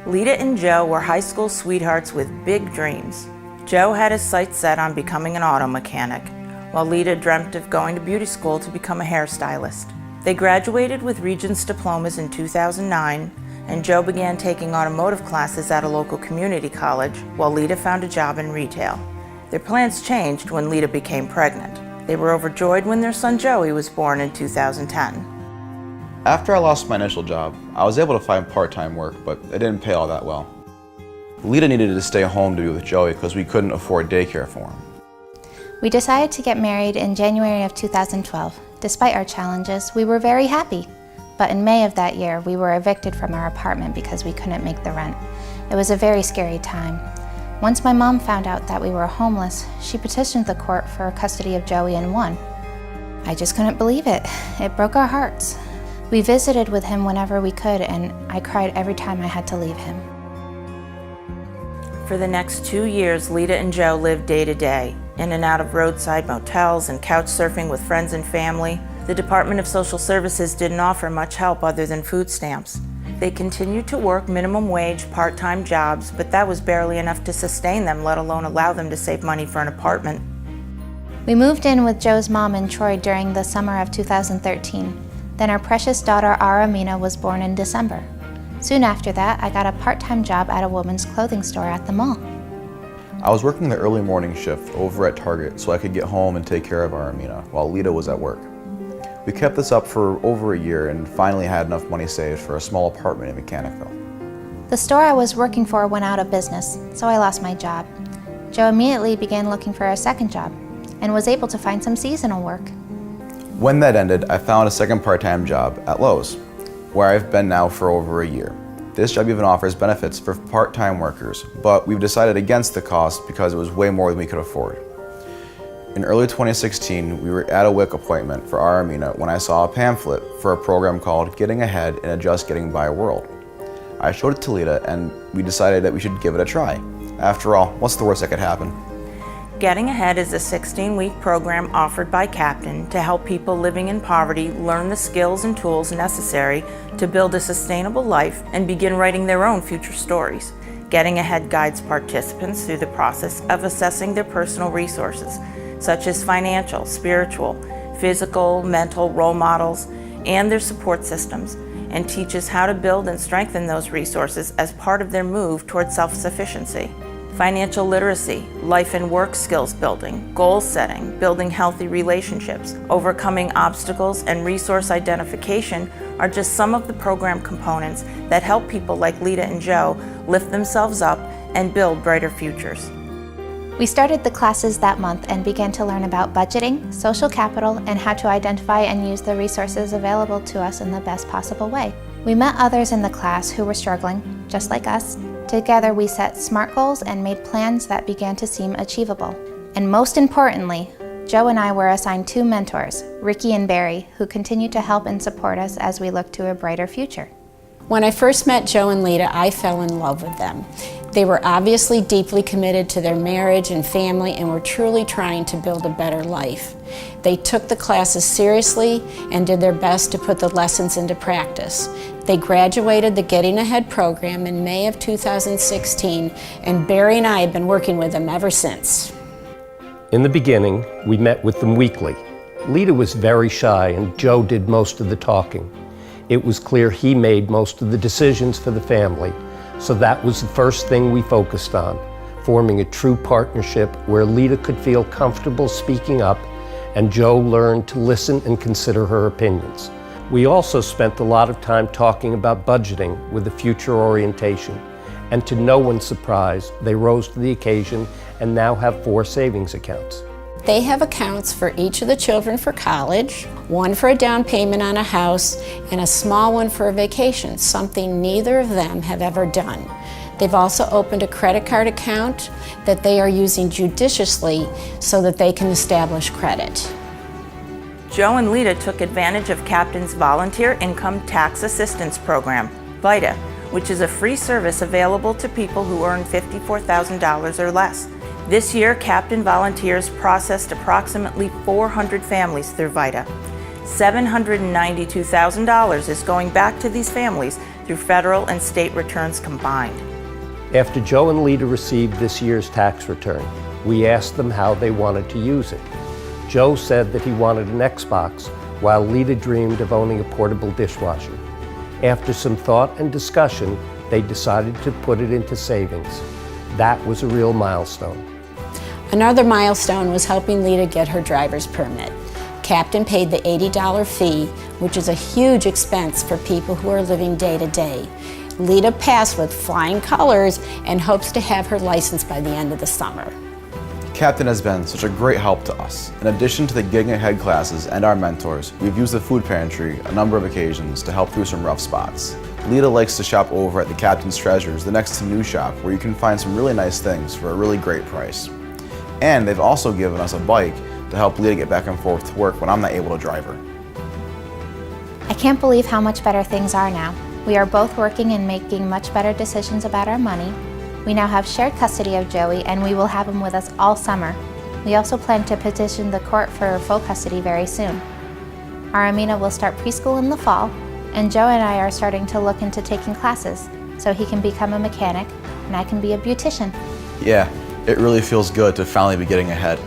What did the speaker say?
Lita and Joe were high school sweethearts with big dreams. Joe had his sights set on becoming an auto mechanic, while Lita dreamt of going to beauty school to become a hairstylist. They graduated with Regents diplomas in 2009, and Joe began taking automotive classes at a local community college, while Lita found a job in retail. Their plans changed when Lita became pregnant. They were overjoyed when their son Joey was born in 2010. After I lost my initial job, I was able to find part-time work, but it didn't pay all that well. Lita needed to stay home to be with Joey because we couldn't afford daycare for him. We decided to get married in January of 2012. Despite our challenges, we were very happy. But in May of that year, we were evicted from our apartment because we couldn't make the rent. It was a very scary time. Once my mom found out that we were homeless, she petitioned the court for custody of Joey and won. I just couldn't believe it. It broke our hearts. We visited with him whenever we could, and I cried every time I had to leave him. For the next 2 years, Lita and Joe lived day to day, in and out of roadside motels and couch surfing with friends and family. The Department of Social Services didn't offer much help other than food stamps. They continued to work minimum wage, part-time jobs, but that was barely enough to sustain them, let alone allow them to save money for an apartment. We moved in with Joe's mom in Troy during the summer of 2013. Then our precious daughter, Aramina, was born in December. Soon after that, I got a part-time job at a women's clothing store at the mall. I was working the early morning shift over at Target so I could get home and take care of Aramina while Lita was at work. We kept this up for over a year and finally had enough money saved for a small apartment in Mechanicville. The store I was working for went out of business, so I lost my job. Joe immediately began looking for a second job and was able to find some seasonal work. When that ended, I found a second part-time job at Lowe's, where I've been now for over a year. This job even offers benefits for part-time workers, but we've decided against the cost because it was way more than we could afford. In early 2016, we were at a WIC appointment for Aramina when I saw a pamphlet for a program called Getting Ahead in a Just Getting By World. I showed it to Lita and we decided that we should give it a try. After all, what's the worst that could happen? Getting Ahead is a 16-week program offered by Captain to help people living in poverty learn the skills and tools necessary to build a sustainable life and begin writing their own future stories. Getting Ahead guides participants through the process of assessing their personal resources, such as financial, spiritual, physical, mental role models, and their support systems, and teaches how to build and strengthen those resources as part of their move towards self-sufficiency. Financial literacy, life and work skills building, goal setting, building healthy relationships, overcoming obstacles, and resource identification are just some of the program components that help people like Lita and Joe lift themselves up and build brighter futures. We started the classes that month and began to learn about budgeting, social capital, and how to identify and use the resources available to us in the best possible way. We met others in the class who were struggling, just like us. Together we set SMART goals and made plans that began to seem achievable. And most importantly, Joe and I were assigned 2 mentors, Ricky and Barry, who continue to help and support us as we look to a brighter future. When I first met Joe and Lita, I fell in love with them. They were obviously deeply committed to their marriage and family and were truly trying to build a better life. They took the classes seriously and did their best to put the lessons into practice. They graduated the Getting Ahead program in May of 2016, and Barry and I have been working with them ever since. In the beginning, we met with them weekly. Lita was very shy and Joe did most of the talking. It was clear he made most of the decisions for the family, so that was the first thing we focused on, forming a true partnership where Lita could feel comfortable speaking up and Joe learned to listen and consider her opinions. We also spent a lot of time talking about budgeting with a future orientation, and to no one's surprise, they rose to the occasion and now have 4 savings accounts. They have accounts for each of the children for college, one for a down payment on a house, and a small one for a vacation, something neither of them have ever done. They've also opened a credit card account that they are using judiciously so that they can establish credit. Joe and Lita took advantage of Captain's Volunteer Income Tax Assistance Program, VITA, which is a free service available to people who earn $54,000 or less. This year, Captain volunteers processed approximately 400 families through VITA. $792,000 is going back to these families through federal and state returns combined. After Joe and Lita received this year's tax return, we asked them how they wanted to use it. Joe said that he wanted an Xbox, while Lita dreamed of owning a portable dishwasher. After some thought and discussion, they decided to put it into savings. That was a real milestone. Another milestone was helping Lita get her driver's permit. Captain paid the $80 fee, which is a huge expense for people who are living day to day. Lita passed with flying colors and hopes to have her license by the end of the summer. Captain has been such a great help to us. In addition to the Getting Ahead classes and our mentors, we've used the food pantry a number of occasions to help through some rough spots. Lita likes to shop over at the Captain's Treasures, the next to new shop, where you can find some really nice things for a really great price. And they've also given us a bike to help Lita get back and forth to work when I'm not able to drive her. I can't believe how much better things are now. We are both working and making much better decisions about our money. We now have shared custody of Joey, and we will have him with us all summer. We also plan to petition the court for full custody very soon. Our Amina will start preschool in the fall, and Joe and I are starting to look into taking classes, so he can become a mechanic and I can be a beautician. Yeah, it really feels good to finally be getting ahead.